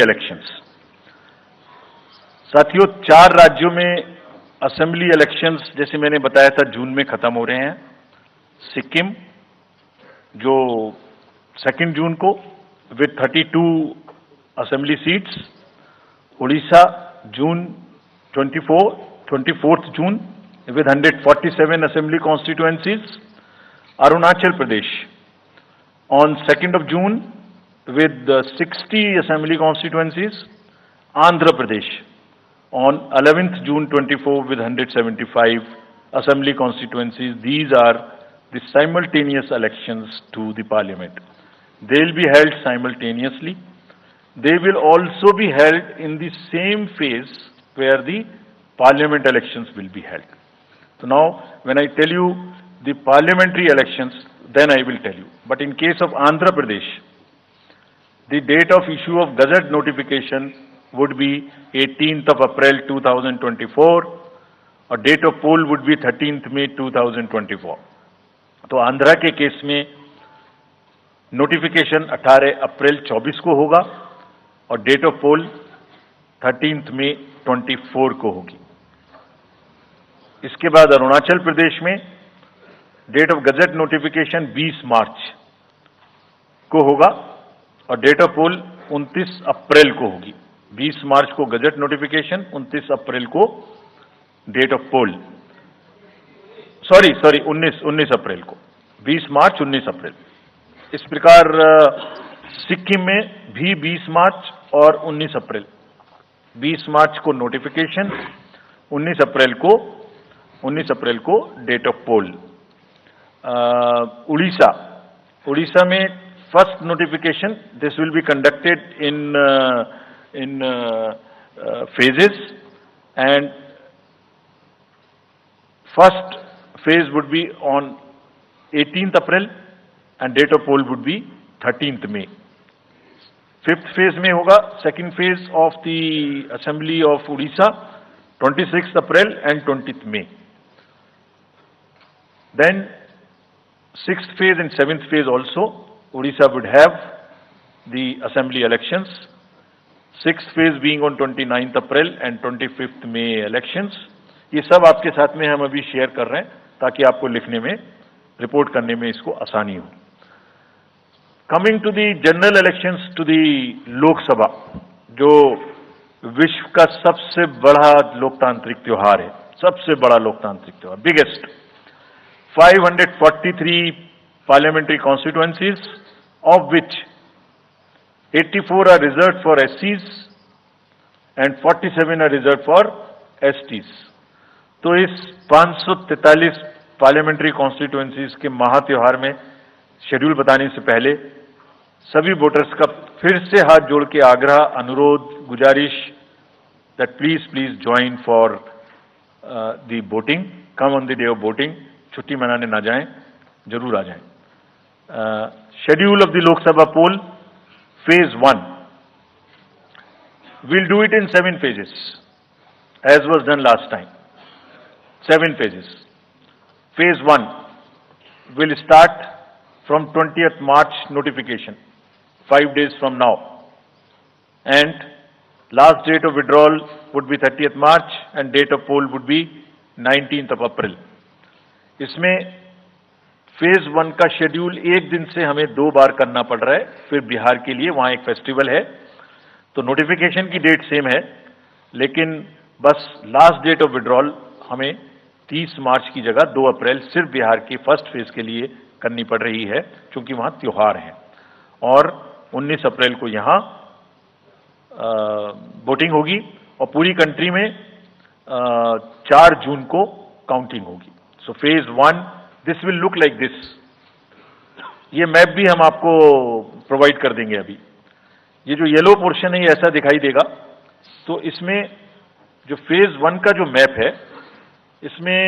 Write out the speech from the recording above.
Elections. साथियों, 4 राज्यों में असेंबली इलेक्शंस जैसे मैंने बताया था जून में खत्म हो रहे हैं। सिक्किम जो 2 जून को with 32 assembly seats, Orissa June 24th June with 147 assembly constituencies, Arunachal Pradesh on 2nd of June with 60 assembly constituencies, Andhra Pradesh on 11th June 24 with 175 assembly constituencies. These are the simultaneous elections to the parliament. They will be held simultaneously. They will also be held in the same phase where the parliament elections will be held. So now, when I tell you the parliamentary elections, then I will tell you. But in case of Andhra Pradesh, the date of issue of Gazette notification would be 18th of April 2024, और date of poll would be 13th May 2024. तो आंध्रा के case में notification 18 अप्रैल 24 को होगा और date of pole 13th May 24 को होगी। इसके बाद अरुणाचल प्रदेश में डेट ऑफ गजट नोटिफिकेशन 20 मार्च को होगा और डेट ऑफ पोल 29 अप्रैल को होगी। 20 मार्च को गजट नोटिफिकेशन, 29 अप्रैल को डेट ऑफ पोल। सॉरी 19 अप्रैल को, 20 मार्च 19 अप्रैल। इस प्रकार सिक्किम में भी 20 मार्च और 19 अप्रैल, 20 मार्च को नोटिफिकेशन, 19 अप्रैल को डेट ऑफ पोल। उड़ीसा में first notification, this will be conducted in phases, and first phase would be on 18th April and date of poll would be 13th May. 5th phase में होगा second phase of the Assembly of Odisha, 26th April and 20th May. Then 6th phase and 7th phase also, Odisha would have the assembly elections. 6th phase being on 29th April and 25th May elections. ये सब आपके साथ में हम अभी share कर रहे हैं ताकि आपको लिखने में, रिपोर्ट करने में इसको आसानी हो। Coming to the general elections to the Lok Sabha, जो विश्व का सबसे बड़ा लोकतांत्रिक त्योहार है, सबसे बड़ा लोकतांत्रिक त्योहार, biggest. 543 parliamentary constituencies, of which 84 are reserved for SCs and 47 are reserved for STs. तो इस 543 पार्लियामेंट्री कॉन्स्टिट्यूएंसीज के महात्योहार में शेड्यूल बताने से पहले सभी वोटर्स का फिर से हाथ जोड़ के आग्रह, अनुरोध, गुजारिश that please join for the voting, come on the day of voting. छुट्टी मनाने ना जाएं, जरूर आ जाएं। Schedule of the Lok Sabha poll, phase 1, we'll do it in 7 phases as was done last time. 7 phases. Phase 1 will start from 20th March notification, 5 days from now, and last date of withdrawal would be 30th March and date of poll would be 19th of April. इसमें phase 1 का schedule एक दिन से हमें 2 बार करना पड़ रहा है, फिर बिहार के लिए वहां एक फेस्टिवल है, तो नोटिफिकेशन की डेट सेम है, लेकिन बस लास्ट डेट ऑफ विड्रॉल हमें 30 मार्च की जगह 2 अप्रैल सिर्फ बिहार के फर्स्ट फेज के लिए करनी पड़ रही है, क्योंकि वहां त्योहार है। और 19 अप्रैल को यहां वोटिंग होगी और पूरी कंट्री में 4 जून को काउंटिंग होगी। So phase 1, this will look like this. ये मैप भी हम आपको प्रोवाइड कर देंगे अभी। ये जो येलो पोर्शन है ये ऐसा दिखाई देगा। तो इसमें जो फेज 1 का जो मैप है, इसमें